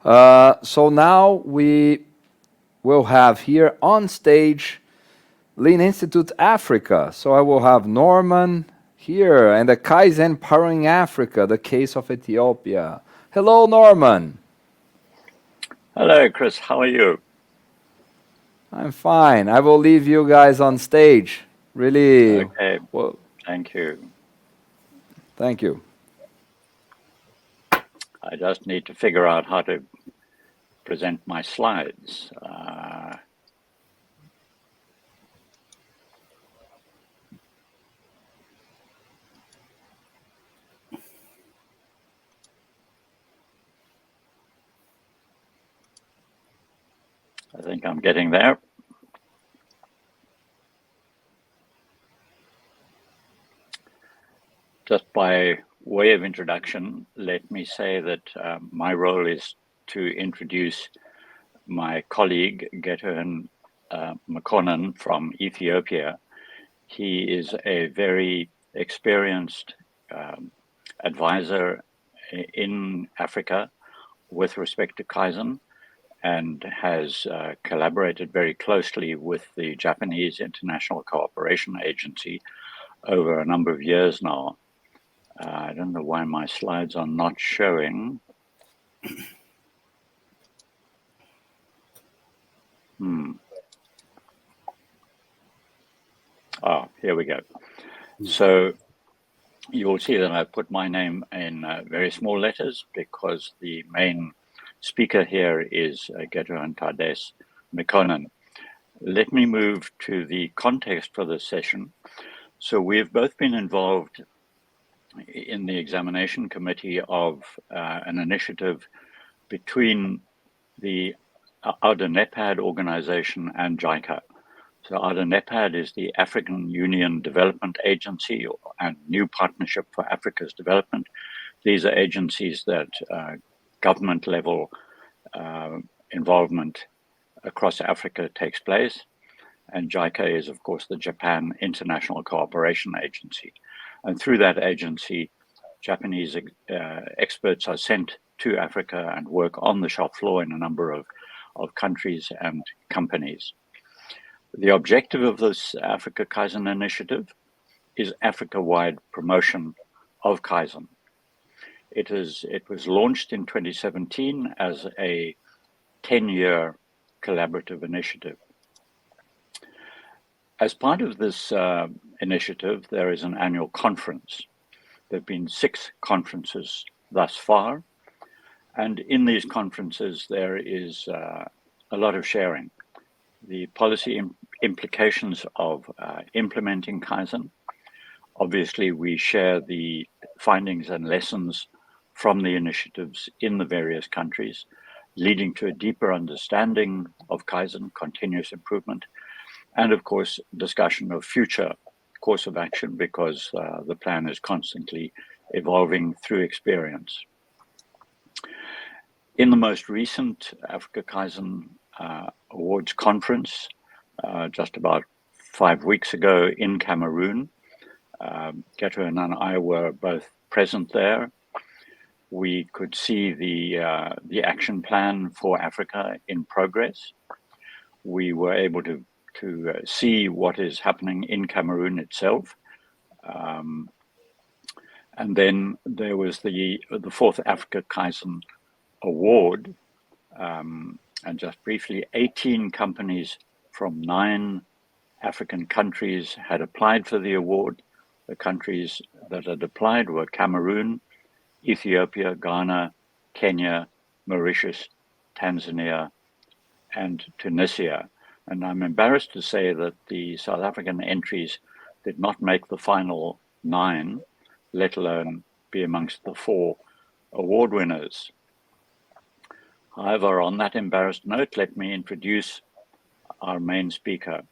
So now we will have here on stage Lean Institute Africa. So I will have Norman here and the Kaizen Powering Africa, the case of Ethiopia. Hello, Norman. Hello, Chris. How are you? I'm fine. I will leave you guys on stage. Really, Okay, well, thank you. thank you. I just need to figure out how to present my slides. I think I'm getting there. Just by way of introduction, let me say that my role is to introduce my colleague, Getahun Makonnen from Ethiopia. He is a very experienced advisor in Africa with respect to Kaizen, and has collaborated very closely with the Japanese International Cooperation Agency over a number of years now. I don't know why my slides are not showing. Here we go. So you will see that I've put my name in very small letters because the main speaker here is Getahun Makonnen. Let me move to the context for this session. So we've both been involved in the examination committee of an initiative between the AUDA-NEPAD organization and JICA. So AUDA-NEPAD is the African Union Development Agency and New Partnership for Africa's Development. These are agencies that government level involvement across Africa takes place. And JICA is, of course, the Japan International Cooperation Agency. And through that agency, Japanese experts are sent to Africa and work on the shop floor in a number of countries and companies. The objective of this Africa Kaizen initiative is Africa-wide promotion of Kaizen. It was launched in 2017 as a 10-year collaborative initiative. As part of this initiative, there is an annual conference. There have been 6 conferences thus far. And in these conferences, there is a lot of sharing. The policy implications of implementing Kaizen. Obviously, we share the findings and lessons from the initiatives in the various countries, leading to a deeper understanding of Kaizen, continuous improvement, and of course, discussion of future course of action, because the plan is constantly evolving through experience. In the most recent Africa Kaizen Awards conference, just about 5 weeks ago in Cameroon, Getahun and I were both present there. We could see the action plan for Africa in progress. We were able to see what is happening in Cameroon itself. And then there was the 4th Africa Kaizen Award. And just briefly, 18 companies from 9 African countries had applied for the award. The countries that had applied were Cameroon, Ethiopia, Ghana, Kenya, Mauritius, Tanzania, and Tunisia. And I'm embarrassed to say that the South African entries did not make the final 9, let alone be amongst the 4 award winners. However, on that embarrassed note, let me introduce our main speaker.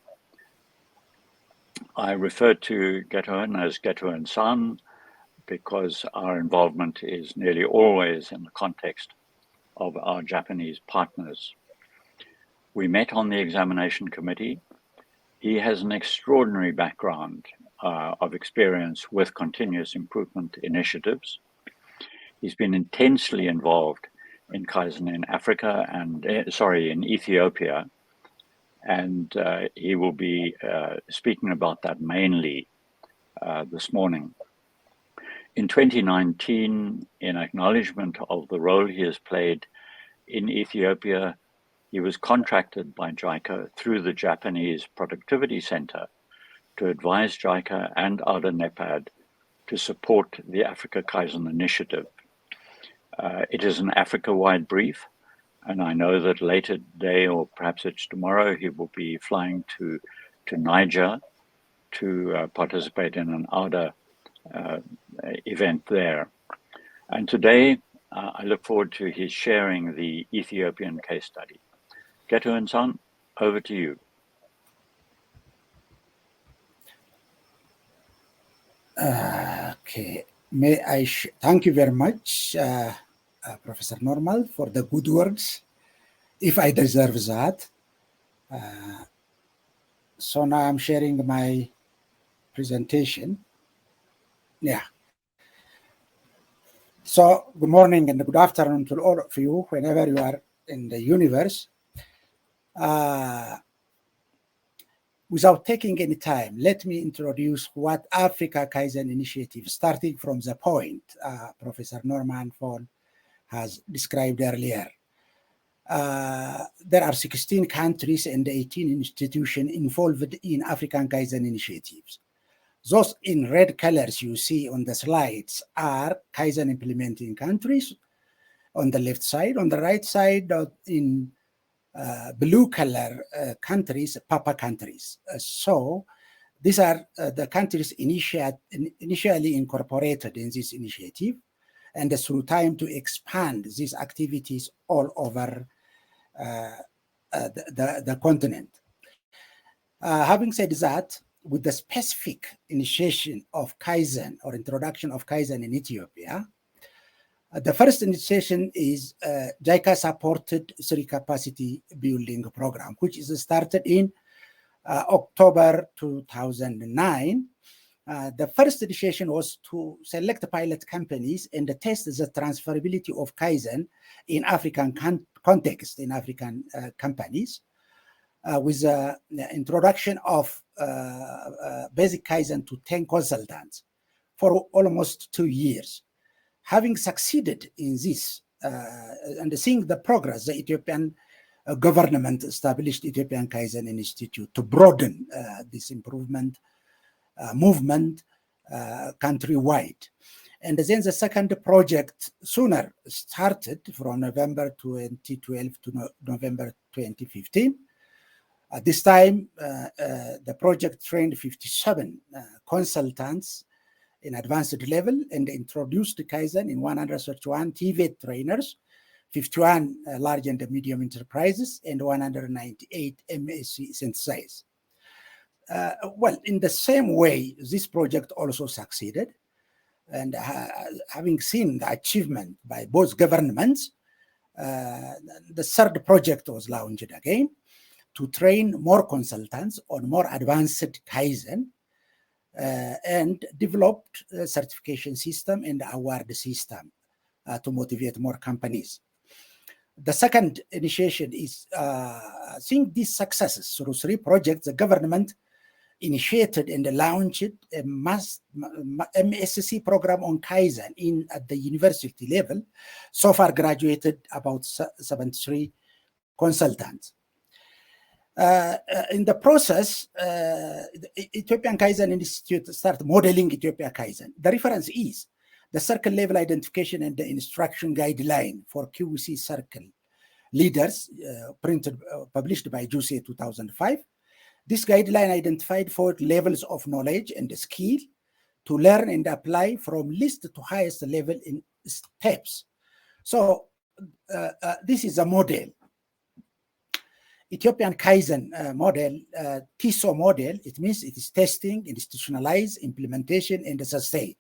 I refer to Getahun as Getahun-san because our involvement is nearly always in the context of our Japanese partners. We met on the examination committee. He has an extraordinary background of experience with continuous improvement initiatives. He's been intensely involved in Kaizen in Africa and, in Ethiopia. And he will be speaking about that mainly this morning. In 2019, in acknowledgement of the role he has played in Ethiopia, he was contracted by JICA through the Japanese Productivity Center to advise JICA and ADA NEPAD to support the Africa Kaizen initiative. It is an Africa-wide brief, and I know that later today, or perhaps it's tomorrow, he will be flying to Niger to participate in an ADA event there. And today, I look forward to his sharing the Ethiopian case study. Getahun-san, over to you. Okay. May I thank you very much, Professor Normal, for the good words, if I deserve that. So now I'm sharing my presentation. Yeah. So good morning and good afternoon to all of you, whenever you are in the universe. Without taking any time, let me introduce what Africa Kaizen Initiative, starting from the point Professor Norman Fall has described earlier. There are 16 countries and 18 institutions involved in African Kaizen initiatives. Those in red colors you see on the slides are Kaizen implementing countries on the left side. On the right side, in blue color countries, Papa countries. So these are the countries initially incorporated in this initiative, and through time to expand these activities all over the continent. Having said that, with the specific initiation of Kaizen or introduction of Kaizen in Ethiopia, the first initiation is JICA supported 3 capacity building program, which is started in October 2009. The first initiation was to select pilot companies and test the transferability of Kaizen in African context, in African companies, with the introduction of basic Kaizen to 10 consultants for almost 2 years. Having succeeded in this and seeing the progress, the Ethiopian government established Ethiopian Kaizen Institute to broaden this improvement movement countrywide. And then the second project sooner started from November 2012 to November 2015. At this time, the project trained 57 consultants in advanced level and introduced Kaizen in 131 TVET trainers, 51 large and medium enterprises, and 198 MSc synthesized. Well, in the same way, this project also succeeded. And having seen the achievement by both governments, the third project was launched again to train more consultants on more advanced Kaizen, and developed a certification system and award system to motivate more companies. The second initiation is seeing these successes through 3 projects. The government initiated and launched a MSc program on Kaizen at the university level. So far graduated about 73 consultants. In the process, the Ethiopian Kaizen Institute started modeling Ethiopia Kaizen. The reference is the circle level identification and the instruction guideline for QC circle leaders, published by JUSE 2005. This guideline identified 4 levels of knowledge and skill to learn and apply from least to highest level in steps. So this is a model. Ethiopian Kaizen model, TISO model, it means it is testing, institutionalized, implementation, and sustain.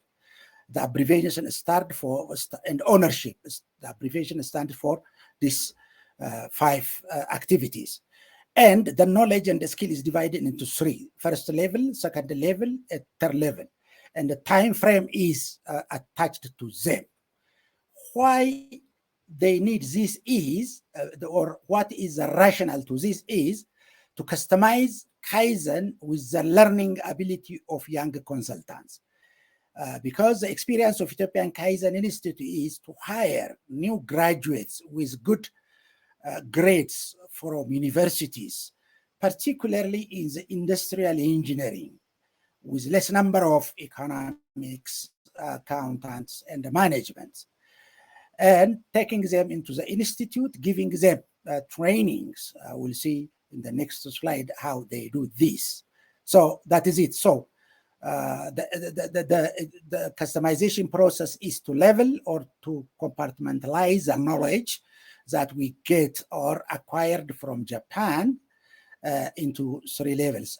The abbreviation stands for, and ownership, the abbreviation stands for these 5 activities. And the knowledge and the skill is divided into 3: first level, second level, and third level. And the time frame is attached to them. Why they need this is, or what is the rationale to this is to customize Kaizen with the learning ability of young consultants. Because the experience of Ethiopian Kaizen Institute is to hire new graduates with good grades from universities, particularly in the industrial engineering, with less number of economics, accountants, and management, and taking them into the institute, giving them trainings. We'll see in the next slide how they do this. So that is it. So the customization process is to level or to compartmentalize the knowledge that we get or acquired from Japan into 3 levels.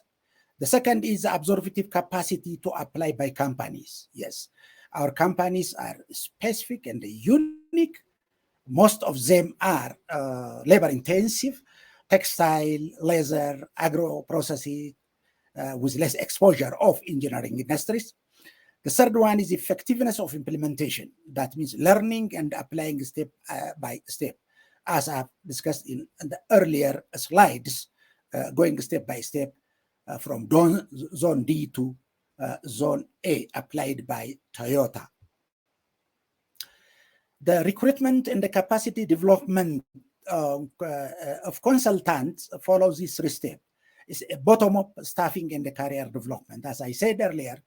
The second is the absorptive capacity to apply by companies. Yes, our companies are specific and unique. Most of them are labor intensive, textile, leather, agro processing, with less exposure of engineering industries. The third one is effectiveness of implementation. That means learning and applying step by step, as I've discussed in the earlier slides, going step by step from zone D to zone A, applied by Toyota. The recruitment and the capacity development of consultants follows these 3 steps. It's a bottom-up staffing and the career development. As I said earlier,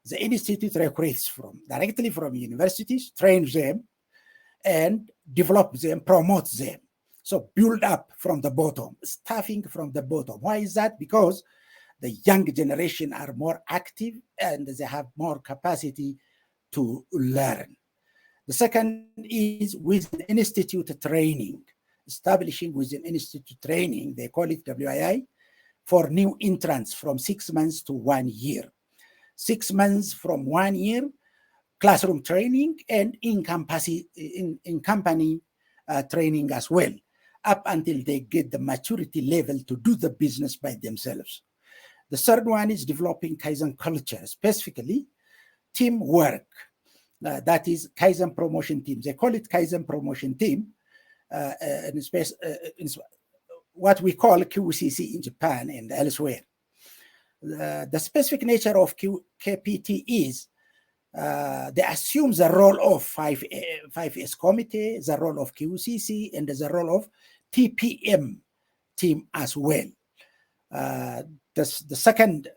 the institute recruits directly from universities, trains them, and develops them, promotes them. So build up from the bottom, staffing from the bottom. Why is that? Because the young generation are more active and they have more capacity to learn. The second is with institute training, establishing within institute training, they call it WII, for new entrants from 6 months to 1 year. 6 months from 1 year, classroom training and in company training as well, up until they get the maturity level to do the business by themselves. The third one is developing Kaizen culture, specifically teamwork. That is Kaizen promotion teams. They call it Kaizen promotion team, what we call QCC in Japan and elsewhere. The specific nature of KPT is they assume the role of 5S committee, the role of QCC, and the role of TPM team as well. The second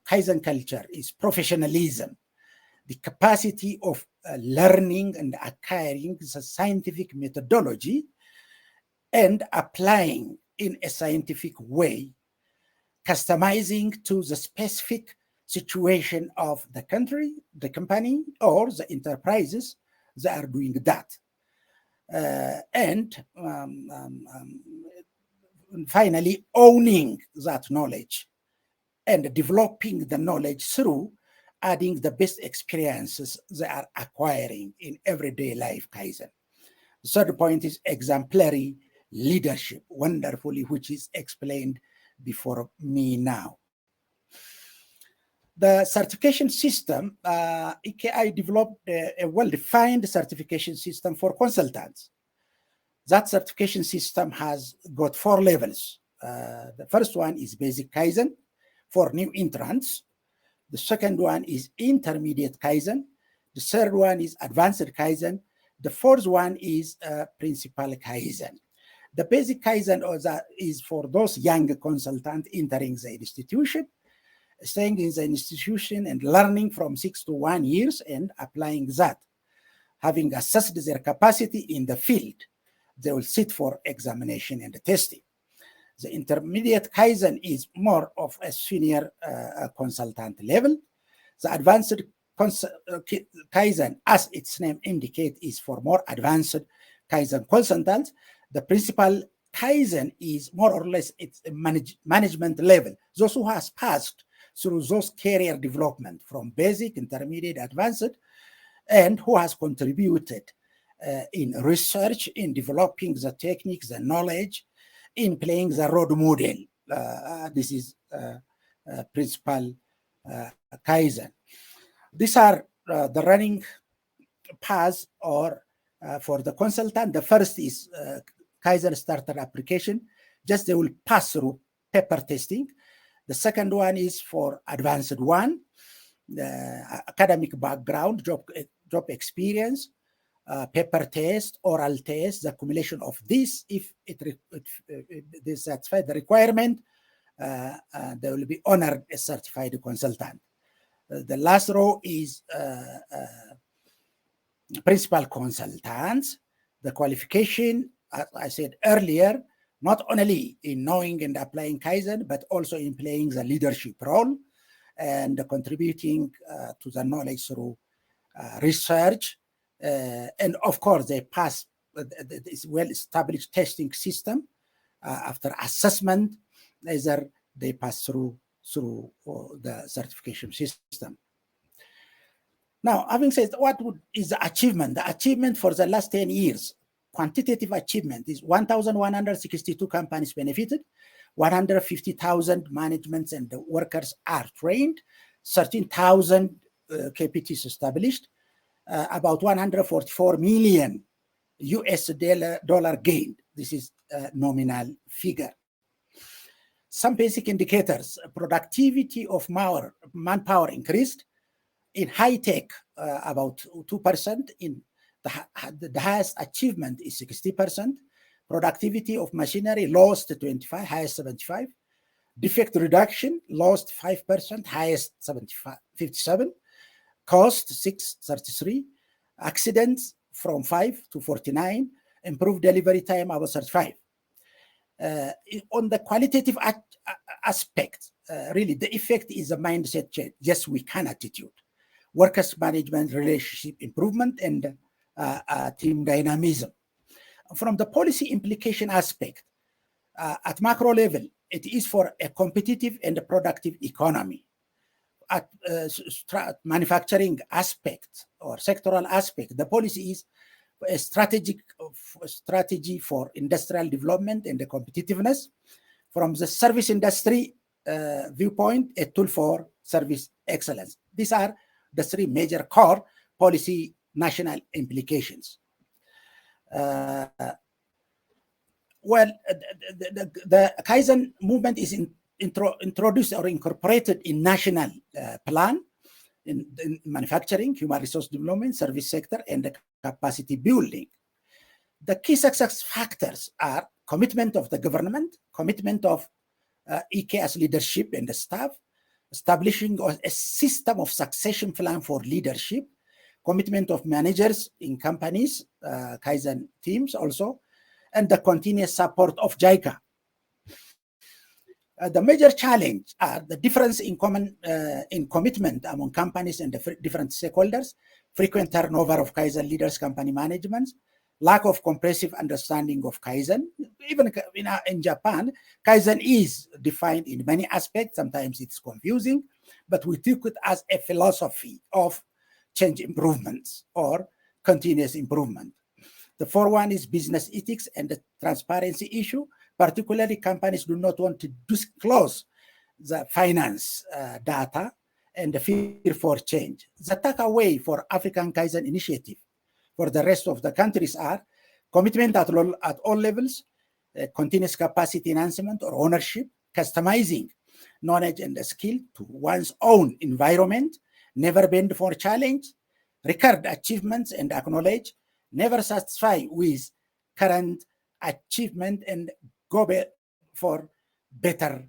Kaizen culture is professionalism, the capacity of learning and acquiring the scientific methodology and applying in a scientific way, customizing to the specific situation of the country, the company, or the enterprises that are doing that. And finally, owning that knowledge and developing the knowledge through adding the best experiences they are acquiring in everyday life Kaizen. The third point is exemplary leadership, wonderfully, which is explained before me now. The certification system, EKI developed a well-defined certification system for consultants. That certification system has got 4 levels. The first one is basic Kaizen for new entrants. The second one is intermediate Kaizen. The third one is advanced Kaizen. The fourth one is principal Kaizen. The basic Kaizen is for those young consultants entering the institution, staying in the institution and learning from 6 to 1 year and applying that. Having assessed their capacity in the field, they will sit for examination and testing. The intermediate Kaizen is more of a senior consultant level. The advanced Kaizen, as its name indicates, is for more advanced Kaizen consultants. The principal Kaizen is more or less it's a management level. Those who has passed through those career development from basic, intermediate, advanced, and who has contributed in research, in developing the techniques, the knowledge, in playing the role model. This is principal Kaizen. These are the running paths or for the consultant. The first is Kaizen starter application. Just they will pass through paper testing. The second one is for advanced one, the academic background, job experience, paper test, oral test, the accumulation of this. If they satisfy the requirement, they will be honored as certified consultant. The last row is principal consultants. The qualification, as I said earlier, not only in knowing and applying Kaizen, but also in playing the leadership role and contributing to the knowledge through research. And of course, they pass this well-established testing system. After assessment, either they pass through the certification system. Now, having said what is the achievement? The achievement for the last 10 years, quantitative achievement is 1,162 companies benefited, 150,000 managements and workers are trained, 13,000 KPTs established, about 144 million US dollar gained. This is a nominal figure. Some basic indicators: productivity of manpower increased. In high tech, about 2%. In the highest achievement is 60%. Productivity of machinery lost 25, highest 75. Defect reduction lost 5%, highest 57. Cost 633. Accidents from 5 to 49. Improved delivery time about 35. On the qualitative aspect, really the effect is a mindset change. Yes, we can attitude. Workers management, relationship improvement, and team dynamism. From the policy implication aspect, at macro level, it is for a competitive and a productive economy. At manufacturing aspect or sectoral aspect, the policy is a strategy for industrial development and the competitiveness. From the service industry viewpoint, a tool for service excellence. These are the three major core policy national implications. Well, the Kaizen movement is introduced or incorporated in national plan in manufacturing, human resource development, service sector, and the capacity building. The key success factors are commitment of the government, commitment of EK as leadership and the staff, establishing a system of succession plan for leadership, commitment of managers in companies, Kaizen teams also, and the continuous support of JICA. The major challenge are the difference in commitment among companies and the different stakeholders, frequent turnover of Kaizen leaders, company management, lack of comprehensive understanding of Kaizen. Even in Japan, Kaizen is defined in many aspects. Sometimes it's confusing, but we take it as a philosophy of change improvements or continuous improvement. The fourth one is business ethics and the transparency issue. Particularly, companies do not want to disclose the finance data and the fear for change. The takeaway for African Kaizen initiative for the rest of the countries are commitment at all levels, continuous capacity enhancement or ownership, customizing knowledge and skill to one's own environment, never bend for challenge, record achievements and acknowledge, never satisfy with current achievement and go for better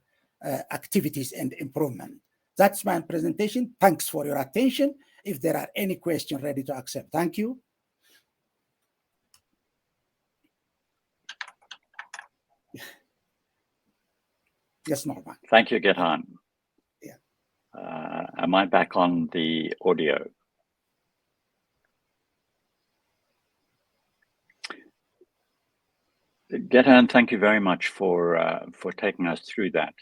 activities and improvement. That's my presentation. Thanks for your attention. If there are any questions, ready to accept. Thank you. Yes, Norman. Thank you, Getahun. Yeah. Am I back on the audio? Getahun, thank you very much for taking us through that.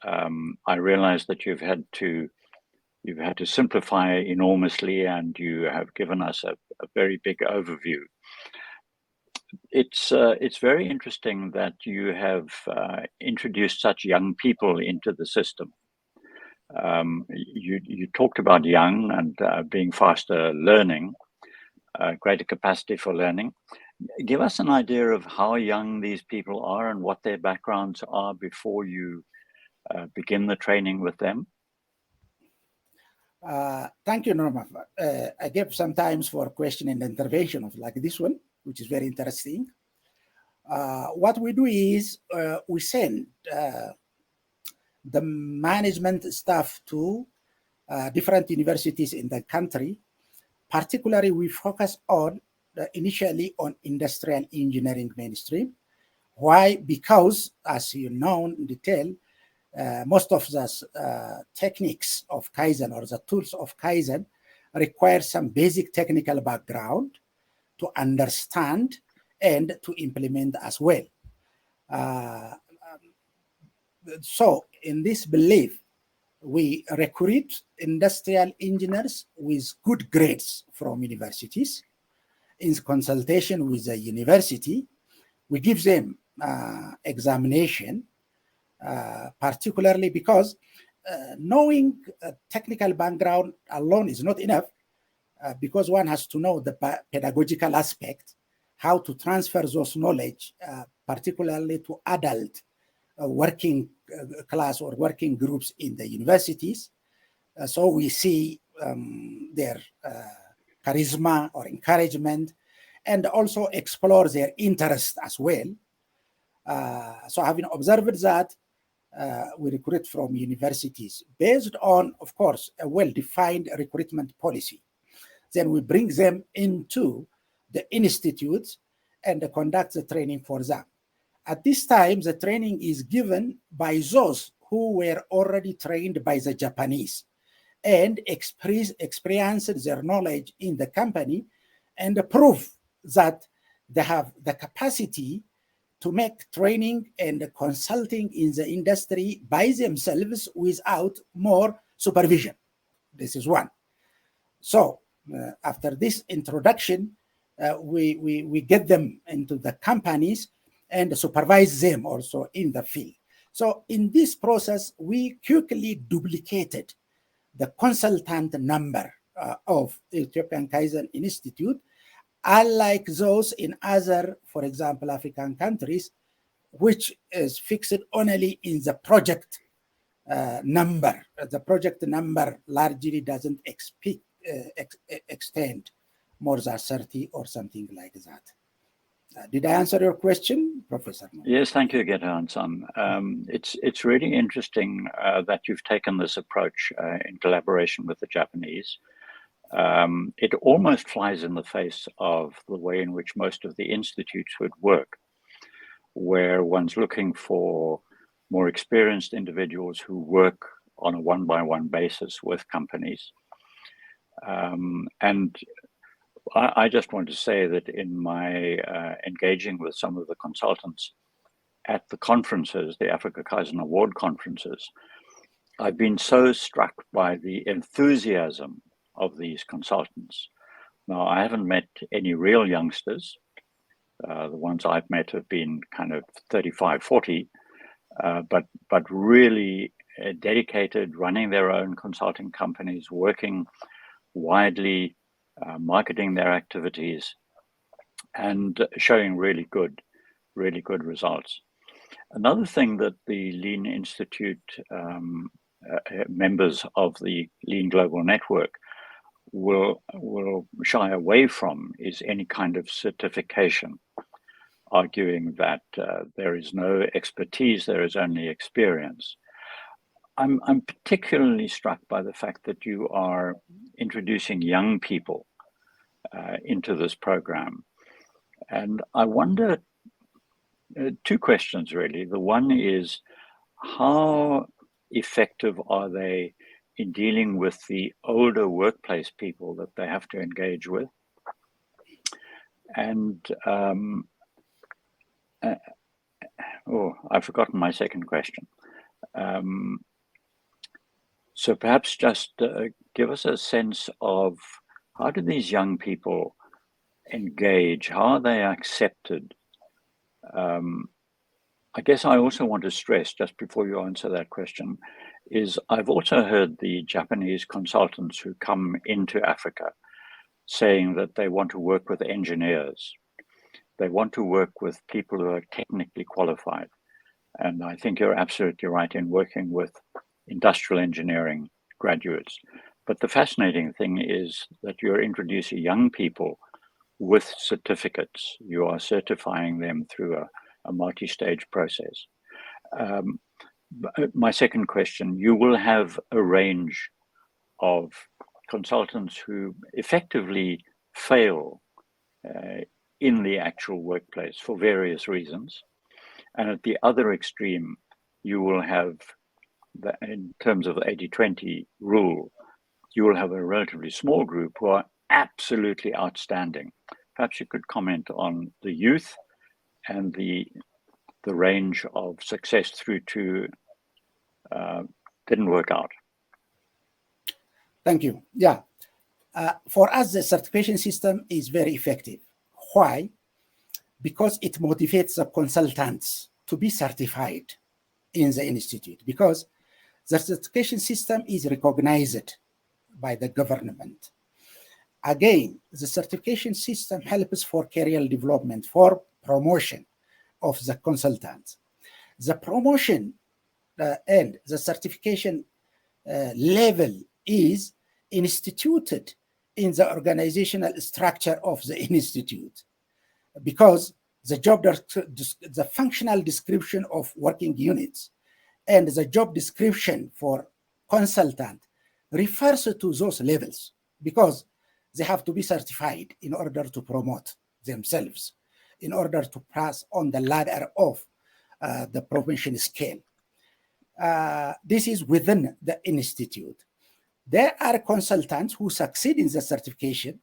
I realize that you've had to simplify enormously, and you have given us a very big overview. It's very interesting that you have introduced such young people into the system. You talked about young and being faster learning. greater capacity for learning. Give us an idea of how young these people are and what their backgrounds are before you begin the training with them. Thank you, Norma. I gave some time for question and intervention of like this one, which is very interesting. What we do is we send the management staff to different universities in the country. Particularly, we focus on initially on industrial engineering mainstream. Why? Because, as you know in detail, most of the techniques of Kaizen or the tools of Kaizen require some basic technical background to understand and to implement as well. So in this belief, we recruit industrial engineers with good grades from universities. In consultation with the university, we give them examination, particularly because knowing technical background alone is not enough, because one has to know the pedagogical aspect, how to transfer those knowledge, particularly to adult working class or working groups in the universities. So we see their charisma or encouragement, and also explore their interest as well. So having observed that, we recruit from universities based on, of course, a well-defined recruitment policy. Then we bring them into the institutes and conduct the training for them. At this time, the training is given by those who were already trained by the Japanese and experienced their knowledge in the company and prove that they have the capacity to make training and consulting in the industry by themselves without more supervision. This is one. So after this introduction, we get them into the companies and supervise them also in the field. So in this process, we quickly duplicated the consultant number of the Ethiopian Kaizen Institute, unlike those in other, for example, African countries, which is fixed only in the project number. The project number largely doesn't extend more than 30 or something like that. Did I answer your question, Professor? Yes, thank you, Getahun-san. It's really interesting that you've taken this approach in collaboration with the Japanese. It almost flies in the face of the way in which most of the institutes would work, where one's looking for more experienced individuals who work on a one-by-one basis with companies. And I just want to say that in my engaging with some of the consultants at the conferences, the Africa Kaizen Award conferences, I've been so struck by the enthusiasm of these consultants. Now, I haven't met any real youngsters. The ones I've met have been kind of 35, 40, but really dedicated, running their own consulting companies, working widely, marketing their activities, and showing really good results. Another thing that the Lean Institute members of the Lean Global Network will shy away from is any kind of certification, arguing that there is no expertise, there is only experience. I'm particularly struck by the fact that you are introducing young people into this program. And I wonder, two questions really. The one is, how effective are they in dealing with the older workplace people that they have to engage with? And I've forgotten my second question. So perhaps just give us a sense of how do these young people engage? How are they accepted? I guess I also want to stress, just before you answer that question, is I've also heard the Japanese consultants who come into Africa saying that they want to work with engineers. They want to work with people who are technically qualified. And I think you're absolutely right in working with industrial engineering graduates. But the fascinating thing is that you're introducing young people with certificates. You are certifying them through a multi-stage process. My second question, you will have a range of consultants who effectively fail in the actual workplace for various reasons. And at the other extreme, you will have, in terms of the 80-20 rule, you will have a relatively small group who are absolutely outstanding. Perhaps you could comment on the youth and the range of success through to didn't work out. Thank you. Yeah. For us, the certification system is very effective. Why? Because it motivates the consultants to be certified in the institute, because the certification system is recognized by the government. Again, the certification system helps for career development, for promotion of the consultants. The promotion and the certification level is instituted in the organizational structure of the institute, because the functional description of working units and the job description for consultant refers to those levels, because they have to be certified in order to promote themselves, in order to pass on the ladder of the promotion scale. This is within the institute. There are consultants who succeed in the certification,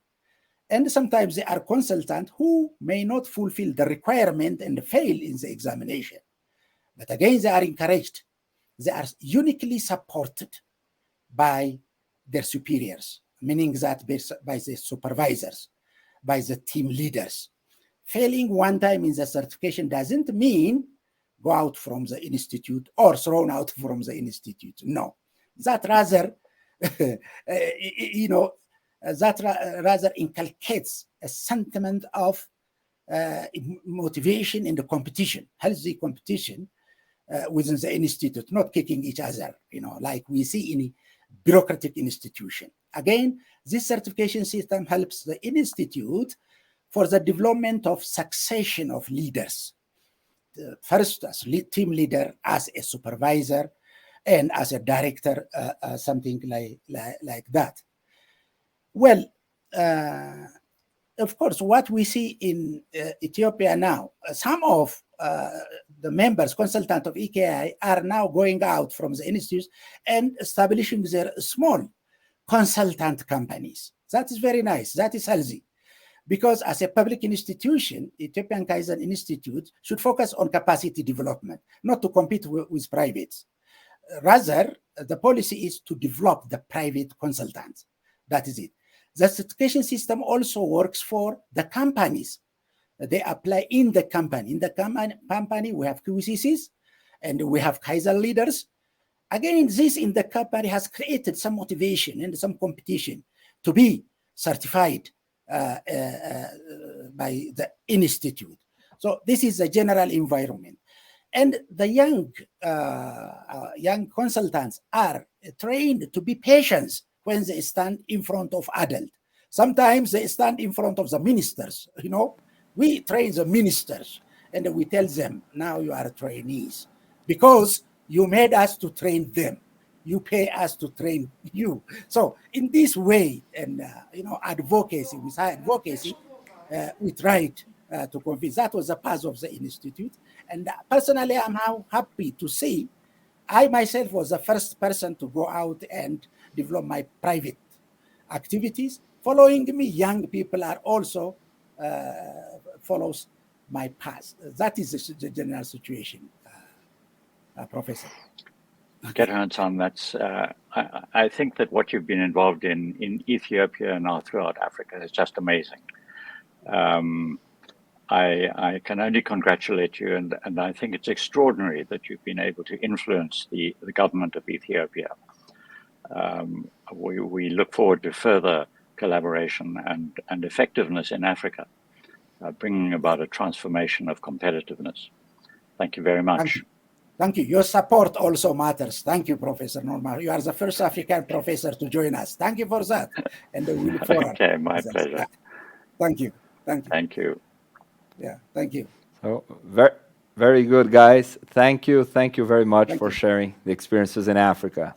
and sometimes there are consultants who may not fulfill the requirement and fail in the examination. But again, they are encouraged. They are uniquely supported by their superiors, meaning that by the supervisors, by the team leaders. Failing one time in the certification doesn't mean go out from the institute or thrown out from the institute. No, that rather, rather inculcates a sentiment of motivation in the competition, healthy competition within the institute, not kicking each other, like we see in a bureaucratic institution. Again, this certification system helps the institute for the development of succession of leaders. First, as team leader, as a supervisor, and as a director, something like that. Well, of course, what we see in Ethiopia now, some of the members, consultants of EKI, are now going out from the institutes and establishing their small consultant companies. That is very nice. That is healthy. Because as a public institution, Ethiopian Kaizen Institute should focus on capacity development, not to compete with privates. Rather, the policy is to develop the private consultants. That is it. The certification system also works for the companies. They apply in the company. In the company, we have QCCs and we have Kaizen leaders. Again, this in the company has created some motivation and some competition to be certified by the institute. So this is a general environment. And the young consultants are trained to be patient when they stand in front of adults. Sometimes they stand in front of the ministers. We train the ministers and we tell them, now you are trainees because you made us to train them. You pay us to train you. So in this way, and advocacy, with high advocacy, we tried to convince. That was the path of the institute. And personally, I'm now happy to say I myself was the first person to go out and develop my private activities. Following me, young people are also follows my path. That is the general situation, Professor. Getahun, that's. I think that what you've been involved in Ethiopia and now throughout Africa is just amazing. I can only congratulate you, and I think it's extraordinary that you've been able to influence the government of Ethiopia. We look forward to further collaboration and effectiveness in Africa, bringing about a transformation of competitiveness. Thank you very much. Thank you. Your support also matters. Thank you, Professor Norma. You are the first African professor to join us. Thank you for that. And we look forward. Okay, my pleasure. Thank you. Thank you. Thank you. Yeah, thank you. So very good, guys. Thank you very much for sharing the experiences in Africa.